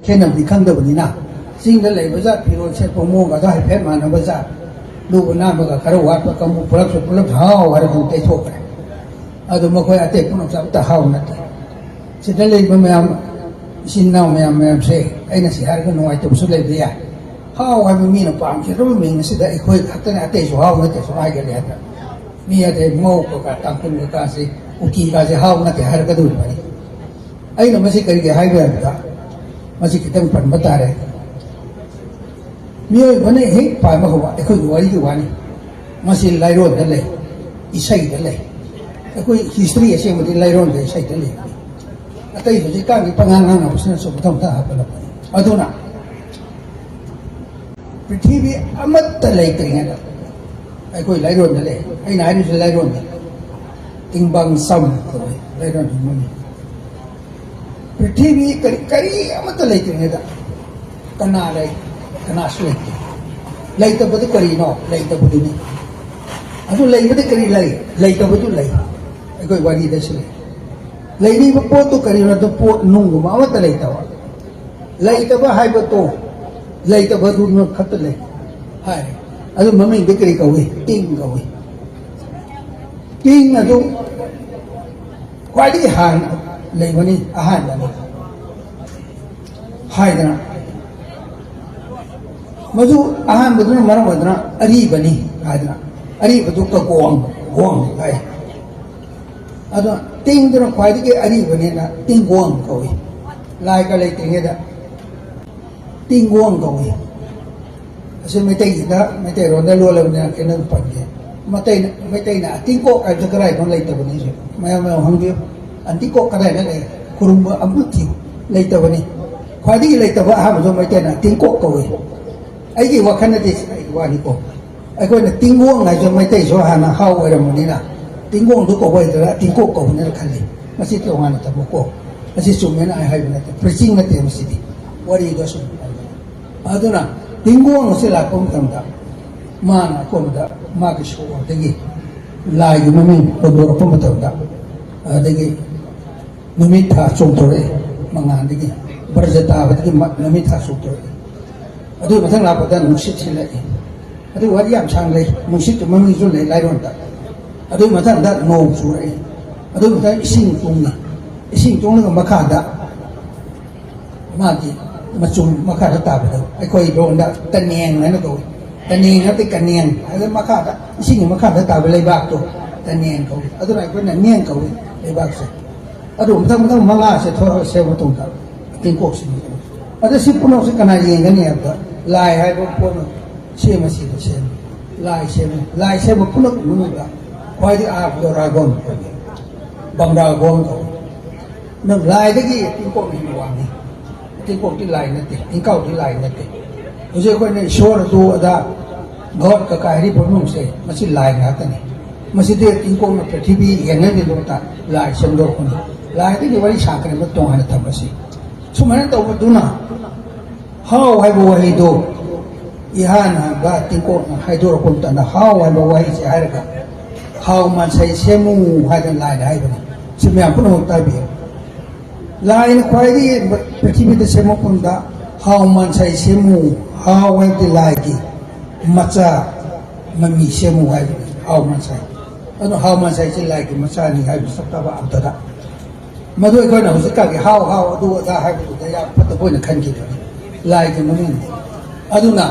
ค่นั้นมีขั้นเดียวนี้นะสิ่งที่เลยบริษัทพิโรธเชฟโมงก็ได้แพทย์มาในบริษัทดูบนหน้ามันก็คารวะประกมุพลักสุพลักห่าวอะไรของเตโชไปอาดูมาคุยอาเตะพวกเราจะห่าวนั่นเองสิ่งที่เลยมันไม่เอาสิ่งนั้นไม่เอาเสียไอ้นั่นสิหากันหน่อยตุ่มสุดเลยเดียห่าวไอ้มันมีน้ำปังที่รู้มีสิ่งที่ไอ้คุยขัดกันอาเตะชัวห่าวนั่นเตะชัวไอ้กันเลยนะมีอาเตะโม่ก็ตั้งคนก็การสิอุกีการสิห่าวนั่นเตะหากันดูไปไอ้นั่นไม่ใช่การที่ให้เรื่องกันไม่ใช่การปั่นบัตรอะไรมีวันนี้เฮ้ยไปมาเขาว่าไอ้คนวันนี้ที่วันนี้มาสิไล่ร่อนนั่นเลยอิสัยนั่นเลยไอ้คน history เช่นวันนี้ไล่ร่อนเลยอิสัยนั่นเลยแต่อีกที่การที่ปัญหาหนักสุดสุดท้องท่าไปแล้วเอาดูนะปฐพีอมตะเลยกันเนี่ยไอ้คนไล่ร่อนนั่นเลยไอ้นายนี่จะไล่ร่อนติงบังซ้ำตัวไล่ร่อนที่มันปฐพีกรีอมตะเลยกันเนี่ยกันอะไรกันอาศัยไล่ตัวบุตรกรีนอไล่ตัวบุตรนี่อันนั้นไล่บุตรกรีไล่ตัวบุตรไล่ไอ้คนวันนี้ได้ใช่ไหมไล่นี่พวกตัวกรีนอตัวพวกนุ่งมาว่าแต่ไล่ตัวไล่ตัวว่าให้บุตรไล่ตัวบุตรนุ่งขัดไล่ให้อันนั้นมันไม่ได้กรีเขาเว้ยติ้งเขาเว้ยติ้งอันนั้นวันนี้หายไล่วันนี้อาหารวันนี้หายนะมาดูอาหารบุตรนั้นมาแล้วบุตรนั้นอรีบันนี่อะไรนะอรีบุตรก็กวางไอ้อันนั้นติ้งตัวนั้นควายที่แกอรีบันนี่นะติ้งกวางเขาเองลายก็เลยติ้งเนี่ยติ้งกวางเขาเองซึ่งไม่ได้ยินนะไม่ได้ร้อนได้รัวเลยเนี่ยแค่นั้นปั่นเนี่ยไม่ได้นะติ้งโก้ไอ้จะกระไรคนเลยตัวนี้ใช่ไม่เอาห้องเดียวอันติ้งโก้กระไรนั่นเองคุณรู้อันบุตรเลยตัวนี้ควายที่เลยตัวอาหารบุตรไม่ได้นะติ้งโก้เขาเองไอ้ที่ว่าขนาดที่ไอ้ว่านี่ก็ไอ้คนเนี่ยติ้งว่างไงจะไม่ได้ชัวร์นะเข้าไว้ตรงนี้นะติ้งว่างทุกคนไว้แต่ละติ้งโก้ก็มันจะขันเลยไม่ใช่ตัวงานแต่บุกโก้ไม่ใช่สุ่มเงินไอ้ให้มันแต่ประชิงนั่นเองไม่ใช่ดีว่าดีก็สุ่มอันนั้นนะติ้งว่างสิ่งละคนทำได้มานะคนได้มาก็ชัวร์แต่กี้ลายอยู่ไม่มีคนดูคนมาทำได้แต่กี้นุ่มิตาส่งตัวเลยมางานแต่กี้บริษัทตาแต่กี้นุ่มิตาส่งตัวเลยอันนี้มาทั้งหลายประเด็นมุสิตที่เลยอันนี้ว่าอย่างช่างเลยมุสิตมันมีส่วนเลยไล่ร่อนได้อันนี้มาทั้งด้านโน้ส่วนเลยอันนี้มาทั้งสิ่งตรงนี้สิ่งตรงนี้ก็มาขาดได้มาจีมาจุ่มมาขาดตาไปแล้วไอ้คนโดนได้ตะเนียงนั่นตัวตะเนียงนั่นติดกันเนียงอันนี้มาขาดสิ่งมาขาดตาไปเลยบ้าตัวตะเนียงเขาอันนี้ไอ้คนนั้นเนียงเขาเลยบ้าเสียอันนี้มาทั้งมังงะเสียทอเสียมาตรงกันทิ้งโคกสิ่งนี้อันนี้สิปุ่นเอาสิกันอะไรอย่างเงี้ยก็ลายให้พวกปุ่นเชื่อมาสิเชื่อลายเชื่อมาปุ่นก็มันก็ควายที่อาบดรากอนบังดรากอนเขานั่งลายตะกี้ทิ้งโคกที่วางนี่ทิ้งโคกที่ลายนั่นเองทิ้งเก้าที่ลายนั่นเองเราจะคนนี้โชว์ตัวได้กอดกับกายที่ผมนุ่งเสียมันสิลายนะกันนี่มันสิเดียทิ้งโคกในทีวีอย่างนั้นเป็นตัวตาลายเชื่อมโยงคนลายที่วันนี้ฉากกันมันตรงหันทำมาสิสมัยนั้นตัวมันดูนะhow I will I do ihana ba tingko na hay do ko ta na how I will I se hay ka how man sai semu hay kan lai dai ba si me apuno ta bi lai na kwai di prithvi de semu kun da how man sai semu how I the lai ki macha mami semu hay how man sai ano how man sai se lai ki macha ni hay sa ta ba am ta da ma do ko na ho se ka ki how do da hay do da ya pat ko na khan kiลายกันมั้งอันนั้นนะ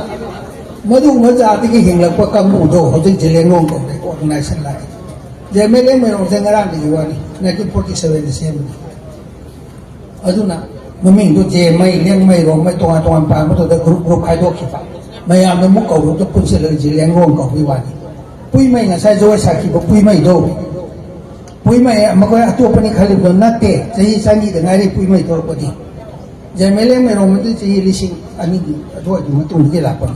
มาดูมาจากที่เห็นแล้วก็กังวลโตเขาจึงจะเลี้ยงงงกันเลยก็นายสันไลเดี๋ยวไม่เลี้ยงไม่ลงเส้นกระดานดีกว่านี่ในที่พูดที่เซเว่นเซมอันนั้นนะมันไม่ดูเจไม่เลี้ยงไม่ลงไม่ตัวปลาไม่ตัวแต่กรุ๊ปใครตัวขี้ฟ้าไม่ยามมันมุกเก่าจะพูดเสร็จเลยจะเลี้ยงงงกับวิวานี่ปุ้ยไม่ไงใช่โจ้สักกี่บอกปุ้ยไม่โดปุ้ยไม่มันก็ตัวปนิคาลิบโดนนักเตะจะยิ่งสันนี่แต่ไงได้ปุ้ยไม่ตัวพอดีจะไม่เลี้ยงไม่ลงมันจะยิ่งลิชิงอันนี้ตัวอยู่มันตุ้งที่หลับปน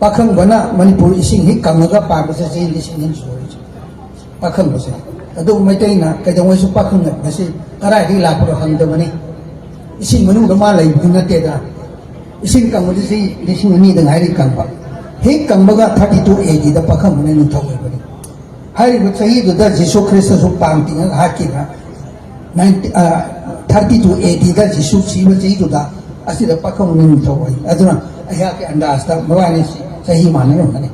ปักขังบนะมันปุริสิงหิกังก็ปาก็จะยิ่งลิชิงนั่นสวยปักขังก็ใช่แต่ดูไม่ได้นะก็จะว่าสุปักขังเนี่ยไม่ใช่อะไรที่หลับปนหันตัวมันนี่สิงมันก็มาเลยบุญนัดเตะสิงกังมันจะยิ่งลิชิงนี่ตั้งไงที่กังปะเฮกังมันก็32 AD แต่ปักขังมันนี่ท้องเลยปนให้มันจะยิ่งตัวยิสุคริสต์สุปังติงหากินนะ32 AD ได้ยิสุชีวะจะยิ่งตัว ꯑꯁꯤꯗ ꯄꯥꯈꯪ ꯅꯤꯡ ꯊꯧꯏ ꯑꯗꯨꯅ ꯑꯩꯍꯥꯛꯀꯤ ꯑꯟꯗꯥꯖꯇ ꯃꯕꯥꯅꯤ ꯆꯍꯤ ꯃꯥꯟꯅꯔꯝꯒꯅꯤ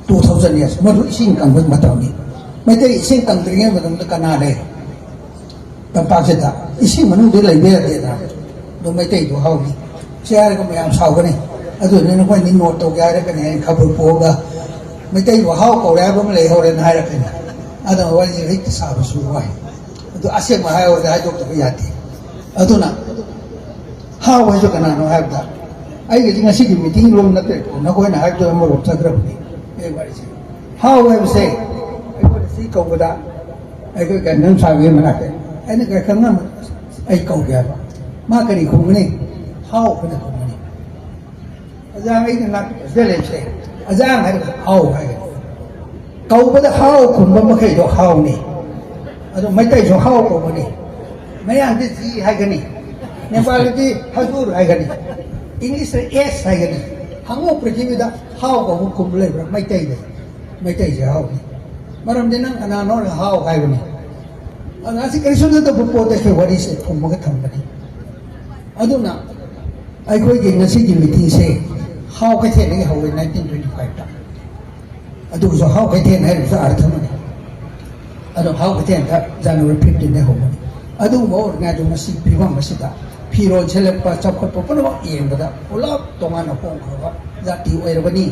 2000 years ꯃꯗꯨ ꯏꯁꯤꯡ ꯀꯪꯕ ꯃꯇꯝꯅꯤ ꯃꯩꯇꯩ ꯏꯁꯤꯡ ꯀꯪꯗ꯭ꯔꯤꯉꯩ ꯃꯇꯝꯗ ꯀꯅꯥ ꯂꯩ ꯇꯝꯄꯥꯛꯁꯤꯗ ꯏꯁꯤꯡ ꯃꯅꯨꯡꯗ ꯂꯩꯕ ꯌꯥꯗꯦꯗꯅ ꯑꯗꯨ ꯃꯩꯇꯩꯗꯣ ꯍꯧꯅꯤ ꯁꯤ ꯍꯥꯏꯔꯒ ꯃꯌꯥꯝ ꯁꯥꯎꯒꯅꯤ ꯑꯗꯨꯅ ꯅꯈꯣꯏꯅꯤ ꯅꯣꯠ ꯇꯧꯒꯦ ꯍꯥꯏꯔꯒꯅꯤ ꯑꯩꯅ ꯈꯕꯔ ꯄꯣꯛꯑꯒ ꯃꯩꯇꯩꯕꯨ ꯍꯥꯎ ꯀꯧꯔꯦ ꯍꯥꯏꯕ ꯑꯃ ꯂꯩꯍꯧꯔꯦꯅ ꯍꯥꯏꯔꯛꯀꯅꯤ ꯑꯗꯨꯅ ꯋꯥꯔꯤ ꯍꯦꯛꯇ ꯁꯥꯕꯁꯨ ꯋꯥꯏ ꯑꯗꯨ ꯑꯁꯦꯡꯕ ꯍꯥꯏꯔꯒ ꯍꯥꯏꯗꯣꯛꯇꯕ ꯌꯥꯗꯦ ꯑꯗꯨꯅ ꯍꯥꯎ ꯍꯥꯏꯁꯨ ꯀꯅꯥꯅꯣ ꯍꯥꯏꯕꯗ ꯑꯩꯒꯤꯁꯤ ꯉꯁꯤꯒꯤ ꯃꯤꯇꯤꯡ ꯔꯨꯝ ꯅꯠꯇꯦ ꯅꯈꯣꯏꯅ ꯍꯥꯏꯕꯗꯣ ꯑꯃꯔꯣꯝ ꯆꯠꯈ꯭ꯔꯕꯅꯤ ꯑꯩ ꯋꯥꯔꯤꯁꯦ ꯍꯥꯎ ꯍꯥꯏꯕꯁꯦ ꯑꯩꯈꯣꯏꯅ ꯁꯤ ꯀꯧꯕꯗ ꯑꯩꯈꯣꯏ ꯀꯩꯅꯣꯝ ꯁꯥꯕꯒꯤ ꯃꯅꯥꯛꯇ ꯑꯩꯅ ꯀꯩ ꯈꯪꯉꯝ ꯑꯩ ꯀꯧꯒꯦ ꯍꯥꯏꯕ ꯃꯥ ꯀꯔꯤ ꯈꯨꯝꯒꯅꯤ ꯍꯥꯎ ꯑꯩꯈꯣꯏꯅ ꯈꯨꯝꯒꯅꯤ ꯑꯖꯥꯡ ꯑꯩꯅ ꯅꯥꯛꯁꯤꯗ ꯂꯩꯕꯁꯦ ꯑꯖꯥꯡ ꯍꯥꯏꯔꯒ ꯍꯥꯎ ꯍꯥꯏꯒꯅꯤ ꯀꯧꯕꯗ ꯍꯥꯎ ꯈꯨꯝꯕ ꯃꯈꯩꯗꯣ ꯍꯥꯎꯅꯤ ꯑꯗꯨ ꯃꯩꯇꯩꯁꯨ ꯍꯥꯎ ꯀꯧꯒꯅꯤ ꯃꯌꯥꯡꯗꯤ ꯖꯤ ꯍꯥꯏꯒꯅꯤ ꯅꯦꯄꯥꯂꯤꯗꯤ ꯍꯖꯨꯔ ꯍꯥꯏꯒꯅꯤ ꯏꯪꯂꯤꯁꯇ ꯑꯦꯁ ꯍꯥꯏꯒꯅꯤ ꯍꯪꯉꯣ ꯄ꯭ꯔꯤꯊꯤꯕꯤꯗ ꯍꯥꯎ ꯀꯧꯕ ꯈꯨꯝꯕ ꯂꯩꯕ꯭ꯔꯥ ꯃꯩꯇꯩꯁꯦ ꯍꯥꯎꯅꯤ ꯃꯔꯝꯗꯤ ꯅꯪ ꯀꯅꯥꯅꯣ ꯍꯥꯎ ꯍꯥꯏꯕꯅꯤ ꯉꯁꯤ ꯀꯔꯤꯁꯨ ꯅꯠꯇꯕ ꯄꯣꯠꯇ ꯑꯩꯈꯣꯏ ꯋꯥꯔꯤꯁꯦ ꯊꯨꯝꯃꯒ ꯊꯝꯕꯅꯤ ꯑꯗꯨꯅ ꯑꯩꯈꯣꯏꯒꯤ ꯉꯁꯤꯒꯤ ꯃꯤꯇꯤꯡꯁꯦ ꯍꯥꯎ ꯀꯩꯊꯦꯜꯗꯒꯤ ꯍꯧꯋꯦ 1925ꯗ ꯑꯗꯨꯒꯁꯨ ꯍꯥꯎ ꯀꯩꯊꯦꯜ ꯍꯥꯏꯔꯤꯕꯁꯨ ꯑꯥꯔꯊ ꯑꯃꯅꯤ ꯑꯗꯣ ꯍꯥꯎ ꯀꯩꯊꯦꯜꯗ January 15ꯗ ꯍꯧꯕꯅꯤ ꯑꯗꯨꯒꯨꯝꯕ ꯑꯣꯏꯔꯤꯉꯩꯗ ꯃꯁꯤ ꯐꯤꯕꯝ ꯑꯁꯤꯗ ꯐꯤꯔꯣꯜ ꯁꯦꯠꯂꯛꯄ ꯆꯥꯎꯈꯠꯄ ꯄꯨꯝꯅꯃꯛ ꯌꯦꯡꯕꯗ ꯄꯨꯂꯞ ꯇꯣꯉꯥꯟꯅ ꯍꯣꯡꯈ꯭ꯔꯕ ꯖꯥꯇꯤ ꯑꯣꯏꯔꯕꯅꯤ